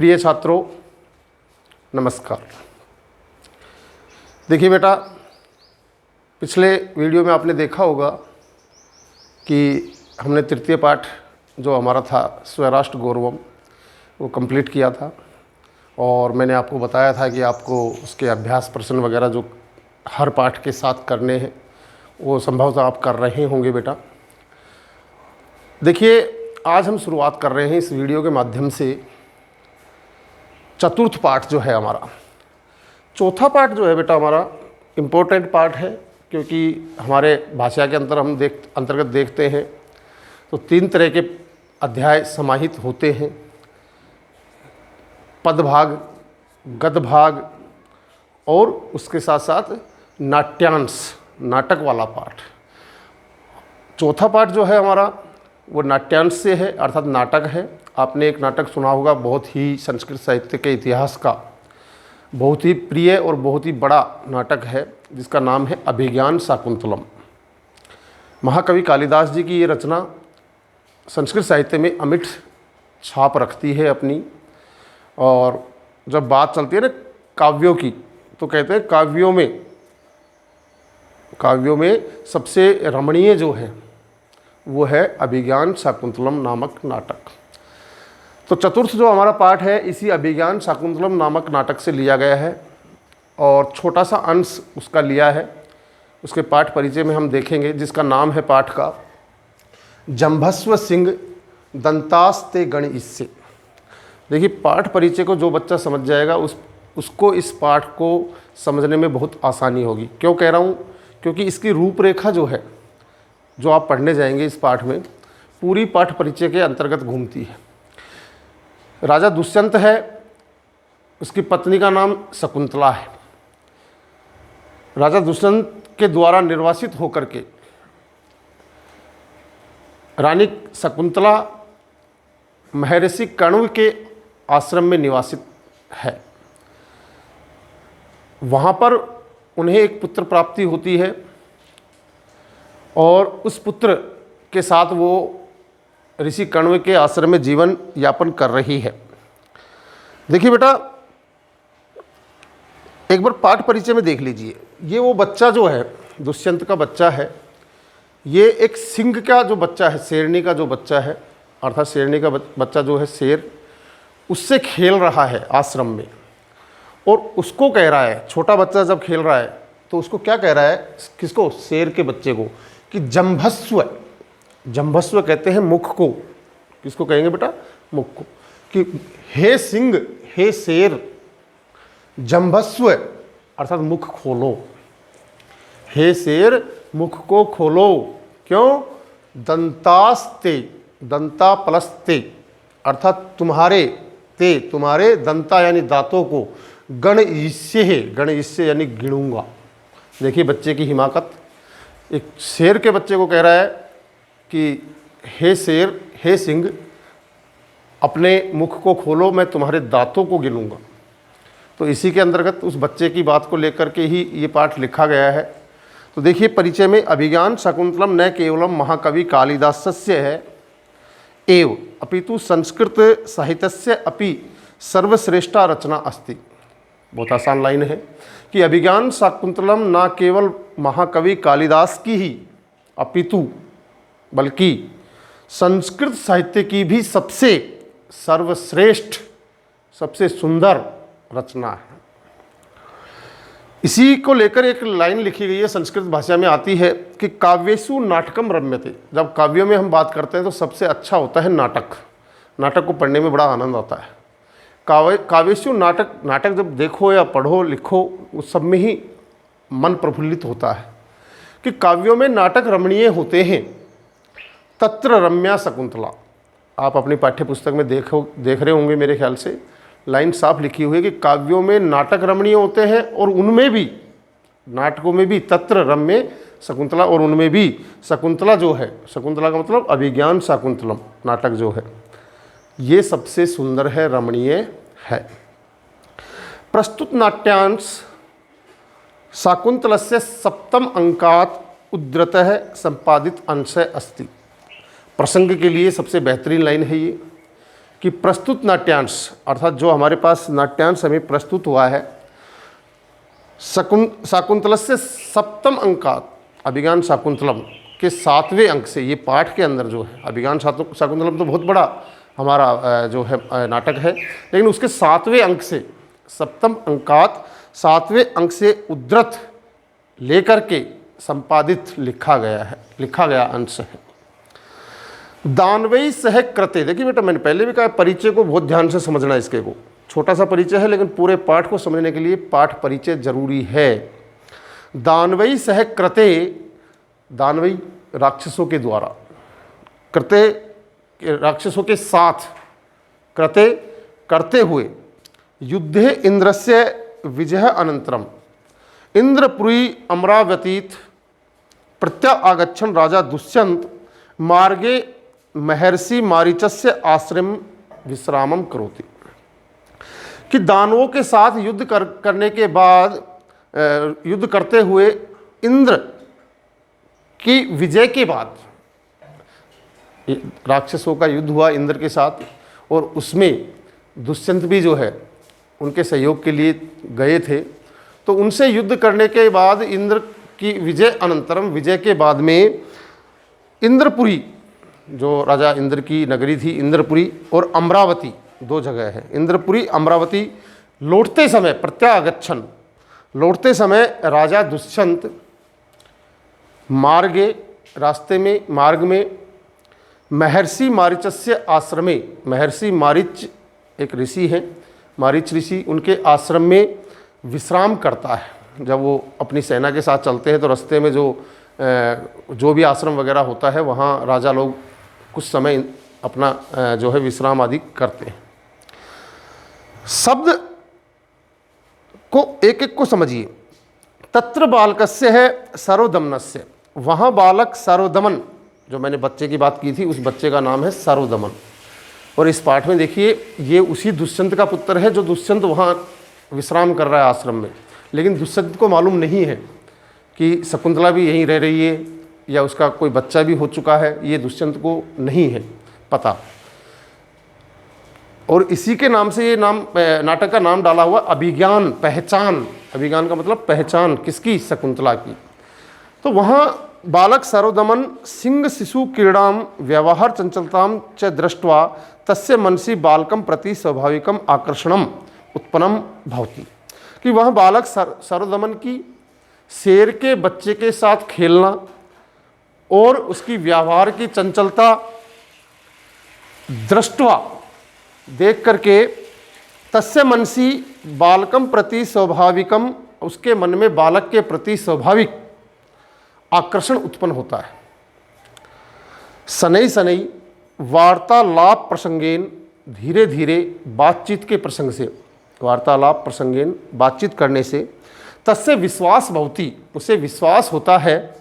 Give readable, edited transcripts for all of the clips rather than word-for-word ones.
प्रिय छात्रों, नमस्कार। देखिए बेटा, पिछले वीडियो में आपने देखा होगा कि हमने तृतीय पाठ जो हमारा था स्वराष्ट्र गौरवम वो कंप्लीट किया था और मैंने आपको बताया था कि आपको उसके अभ्यास प्रश्न वगैरह जो हर पाठ के साथ करने हैं वो संभवतः आप कर रहे होंगे बेटा। देखिए, आज हम शुरुआत कर रहे हैं इस वीडियो के माध्यम से चतुर्थ पाठ जो है हमारा। चौथा पाठ जो है बेटा हमारा इम्पोर्टेंट पार्ट है, क्योंकि हमारे भाषा के अंतर हम अंतर्गत देखते हैं तो 3 तरह के अध्याय समाहित होते हैं, पद भाग, गद भाग और उसके साथ साथ नाट्यांश, नाटक वाला पाठ। चौथा पाठ जो है हमारा वो नाट्यांश से है, अर्थात नाटक है। आपने एक नाटक सुना होगा, बहुत ही संस्कृत साहित्य के इतिहास का बहुत ही प्रिय और बहुत ही बड़ा नाटक है, जिसका नाम है अभिज्ञान शाकुंतलम। महाकवि कालिदास जी की ये रचना संस्कृत साहित्य में अमिट छाप रखती है अपनी। और जब बात चलती है ना काव्यों की, तो कहते हैं काव्यों में सबसे रमणीय जो है वो है अभिज्ञान शाकुंतलम नामक नाटक। तो चतुर्थ जो हमारा पाठ है इसी अभिज्ञान शाकुंतलम नामक नाटक से लिया गया है और छोटा सा अंश उसका लिया है। उसके पाठ परिचय में हम देखेंगे, जिसका नाम है पाठ का जंभस्व सिंह दंतास्ते गण इससे। देखिए, पाठ परिचय को जो बच्चा समझ जाएगा उसको इस पाठ को समझने में बहुत आसानी होगी। क्यों कह रहा हूँ? क्योंकि इसकी रूपरेखा जो है, जो आप पढ़ने जाएंगे इस पाठ में, पूरी पाठ परिचय के अंतर्गत घूमती है। राजा दुष्यंत है, उसकी पत्नी का नाम शकुंतला है। राजा दुष्यंत के द्वारा निर्वासित होकर के रानी शकुंतला महर्षि कण्व के आश्रम में निवासित है। वहाँ पर उन्हें एक पुत्र प्राप्ति होती है और उस पुत्र के साथ वो ऋषि कण्व के आश्रम में जीवन यापन कर रही है। देखिए बेटा, एक बार पाठ परिचय में देख लीजिए। ये वो बच्चा जो है, दुष्यंत का बच्चा है, ये एक सिंह का जो बच्चा है, शेरनी का जो बच्चा है, अर्थात शेरनी का बच्चा जो है शेर, उससे खेल रहा है आश्रम में। और उसको कह रहा है, छोटा बच्चा जब खेल रहा है तो उसको क्या कह रहा है, किसको? शेर के बच्चे को, कि जंभस्व, जंभस्व कहते हैं मुख को। किसको कहेंगे बेटा? मुख को। कि हे सिंह, हे शेर, जंभस्व अर्थात मुख खोलो। हे शेर, मुख को खोलो। क्यों? दंतास्ते, दंता प्लस्ते अर्थात तुम्हारे दंता यानी दांतों को, गण ईस्य है, गण ईस्य यानी गिनूंगा। देखिए बच्चे की हिमाकत, एक शेर के बच्चे को कह रहा है कि हे शेर, हे सिंह, अपने मुख को खोलो, मैं तुम्हारे दांतों को गिनूंगा। तो इसी के अंतर्गत उस बच्चे की बात को लेकर के ही ये पाठ लिखा गया है। तो देखिए परिचय में, अभिज्ञान शाकुंतलम न केवलम महाकवि कालिदासस्य है एव अपितु संस्कृत साहित्यस्य अपि सर्वश्रेष्ठा रचना अस्ति। बहुत आसान लाइन है कि अभिज्ञान शाकुंतलम ना केवल महाकवि कालिदास की ही अपितु बल्कि संस्कृत साहित्य की भी सबसे सर्वश्रेष्ठ, सबसे सुंदर रचना है। इसी को लेकर एक लाइन लिखी गई है, संस्कृत भाषा में आती है कि काव्येषु नाटकम रम्यते। जब काव्यों में हम बात करते हैं तो सबसे अच्छा होता है नाटक। नाटक को पढ़ने में बड़ा आनंद आता है। काव्येषु नाटक जब देखो या पढ़ो लिखो, उस सब में ही मन प्रफुल्लित होता है कि काव्यों में नाटक रमणीय होते हैं। तत्र रम्या शकुंतला, आप अपनी पाठ्य पुस्तक में देख रहे होंगे, मेरे ख्याल से लाइन साफ लिखी हुई है कि काव्यों में नाटक रमणीय होते हैं और उनमें भी, नाटकों में भी तत्र रम्य शकुंतला, और उनमें भी शकुंतला जो है, शकुंतला का मतलब अभिज्ञान शाकुंतलम नाटक जो है, ये सबसे सुंदर है, रमणीय है। प्रस्तुत नाट्यांश शाकुंतलस्य सप्तम अंकात उद्धृतः संपादित अंश अस्ति। प्रसंग के लिए सबसे बेहतरीन लाइन है ये कि प्रस्तुत नाट्यांश, अर्थात जो हमारे पास नाट्यांश हमें प्रस्तुत हुआ है, शाकुंतलस्य सप्तम अंकात, अभिज्ञान शाकुंतलम के 7वें अंक से, ये पाठ के अंदर जो है, अभिज्ञान शाकुंतलम तो बहुत बड़ा हमारा जो है नाटक है, लेकिन उसके 7वें अंक से, सप्तम अंकात 7वें अंक से उद्धृत लेकर के संपादित लिखा गया अंश है। दानवई सह कृते, देखिए बेटा मैंने पहले भी कहा परिचय को बहुत ध्यान से समझना है, इसके को छोटा सा परिचय है लेकिन पूरे पाठ को समझने के लिए पाठ परिचय जरूरी है। दानवई सह कृते, दानवई राक्षसों के द्वारा, कृते राक्षसों के साथ, कृते करते हुए, युद्धे इंद्रस्य विजय अनंतरम इंद्रपुरी अमरावतीत प्रत्यागच्छन् राजा दुष्यंत मार्गे महर्षि मारीचस्य आश्रम विश्रामम करोति, कि दानवों के साथ युद्ध करने के बाद, युद्ध करते हुए इंद्र की विजय के बाद, राक्षसों का युद्ध हुआ इंद्र के साथ और उसमें दुष्यंत भी जो है उनके सहयोग के लिए गए थे, तो उनसे युद्ध करने के बाद इंद्र की विजय अनंतरम, विजय के बाद में इंद्रपुरी, जो राजा इंद्र की नगरी थी इंद्रपुरी, और अमरावती, 2 जगह है, इंद्रपुरी अमरावती, लौटते समय प्रत्यागच्छन्, लौटते समय राजा दुष्यंत मार्गे, रास्ते में, मार्ग में, महर्षि मारीचस्य आश्रमे, महर्षि मारीच एक ऋषि हैं, मारीच ऋषि, उनके आश्रम में विश्राम करता है। जब वो अपनी सेना के साथ चलते हैं तो रास्ते में जो भी आश्रम वगैरह होता है वहाँ राजा लोग कुछ समय अपना जो है विश्राम आदि करते हैं। शब्द को एक एक को समझिए। तत्र बालकस्य है सर्वदमनस्य, वहाँ बालक सर्वदमन, जो मैंने बच्चे की बात की थी उस बच्चे का नाम है सर्वदमन। और इस पाठ में देखिए ये उसी दुष्यंत का पुत्र है जो दुष्यंत वहाँ विश्राम कर रहा है आश्रम में, लेकिन दुष्यंत को मालूम नहीं है कि शकुंतला भी यहीं रह रही है या उसका कोई बच्चा भी हो चुका है, ये दुष्यंत को नहीं है पता। और इसी के नाम से ये नाम, नाटक का नाम डाला हुआ अभिज्ञान, पहचान। अभिज्ञान का मतलब पहचान, किसकी? शकुंतला की। तो वहाँ बालक सर्वदमन सिंह शिशु क्रीड़ाम व्यवहार चंचलताम च दृष्ट्वा तस्य मनसि बालकम प्रति स्वाभाविकम आकर्षणम उत्पन्नम भवति, कि वह बालक सर्वदमन की शेर के बच्चे के साथ खेलना और उसकी व्यवहार की चंचलता दृष्टवा देख करके, तस्य मनसि बालकम प्रति स्वाभाविकम, उसके मन में बालक के प्रति स्वाभाविक आकर्षण उत्पन्न होता है। शनै शनै वार्तालाप प्रसंगेन, धीरे धीरे बातचीत के प्रसंग से, वार्तालाप प्रसंगेन बातचीत करने से, तस्य विश्वास भवति, उसे विश्वास होता है,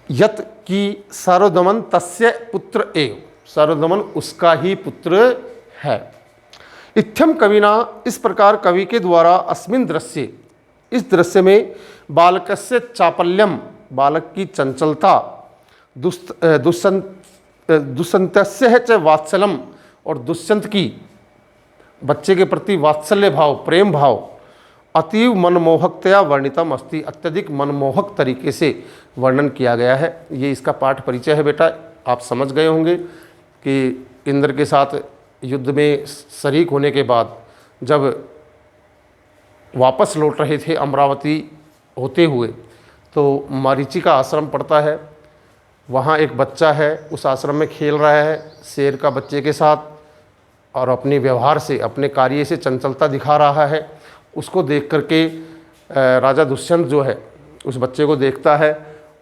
यत कि सर्वदमन तस्य पुत्र एव, सर्वदमन उसका ही पुत्र है। इत्थम कविना, इस प्रकार कवि के द्वारा अस्मिन दृश्य, इस दृश्य में बालकस्य चापल्यम, बालक की चंचलता, दुष्यंतस्य है च वात्सल्यम, और दुष्यंत की बच्चे के प्रति वात्सल्य भाव, प्रेम भाव अतीव मनमोहकतया वर्णितम अस्ति, अत्यधिक मनमोहक तरीके से वर्णन किया गया है। ये इसका पाठ परिचय है बेटा। आप समझ गए होंगे कि इंद्र के साथ युद्ध में शरीक होने के बाद जब वापस लौट रहे थे अमरावती होते हुए, तो मारीची का आश्रम पड़ता है, वहाँ एक बच्चा है उस आश्रम में खेल रहा है शेर का बच्चे के साथ, और अपने व्यवहार से, अपने कार्य से चंचलता दिखा रहा है। उसको देख करके राजा दुष्यंत जो है उस बच्चे को देखता है,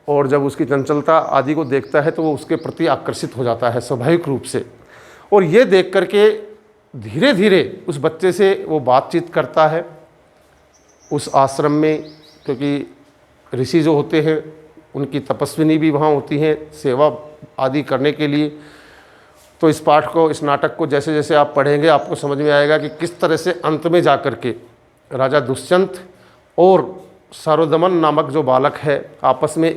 और जब उसकी चंचलता आदि को देखता है तो वो उसके प्रति आकर्षित हो जाता है स्वाभाविक रूप से। और ये देख करके धीरे धीरे उस बच्चे से वो बातचीत करता है उस आश्रम में, क्योंकि ऋषि जो होते हैं उनकी तपस्विनी भी वहाँ होती हैं सेवा आदि करने के लिए। तो इस पाठ को, इस नाटक को जैसे जैसे आप पढ़ेंगे आपको समझ में आएगा कि किस तरह से अंत में जा कर के राजा दुष्यंत और सर्वदमन नामक जो बालक है आपस में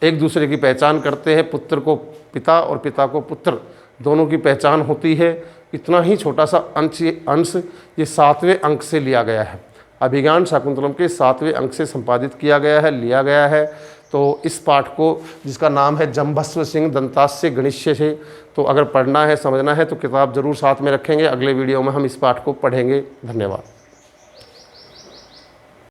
एक दूसरे की पहचान करते हैं, पुत्र को पिता और पिता को पुत्र दोनों की पहचान होती है। इतना ही छोटा सा अंश ये 7वें अंक से लिया गया है, अभिज्ञान शाकुंतलम के 7वें अंक से संपादित किया गया है, लिया गया है। तो इस पाठ को, जिसका नाम है जम्भस्व सिंह दंतास्य गणिष्य से, तो अगर पढ़ना है, समझना है तो किताब जरूर साथ में रखेंगे। अगले वीडियो में हम इस पाठ को पढ़ेंगे। धन्यवाद।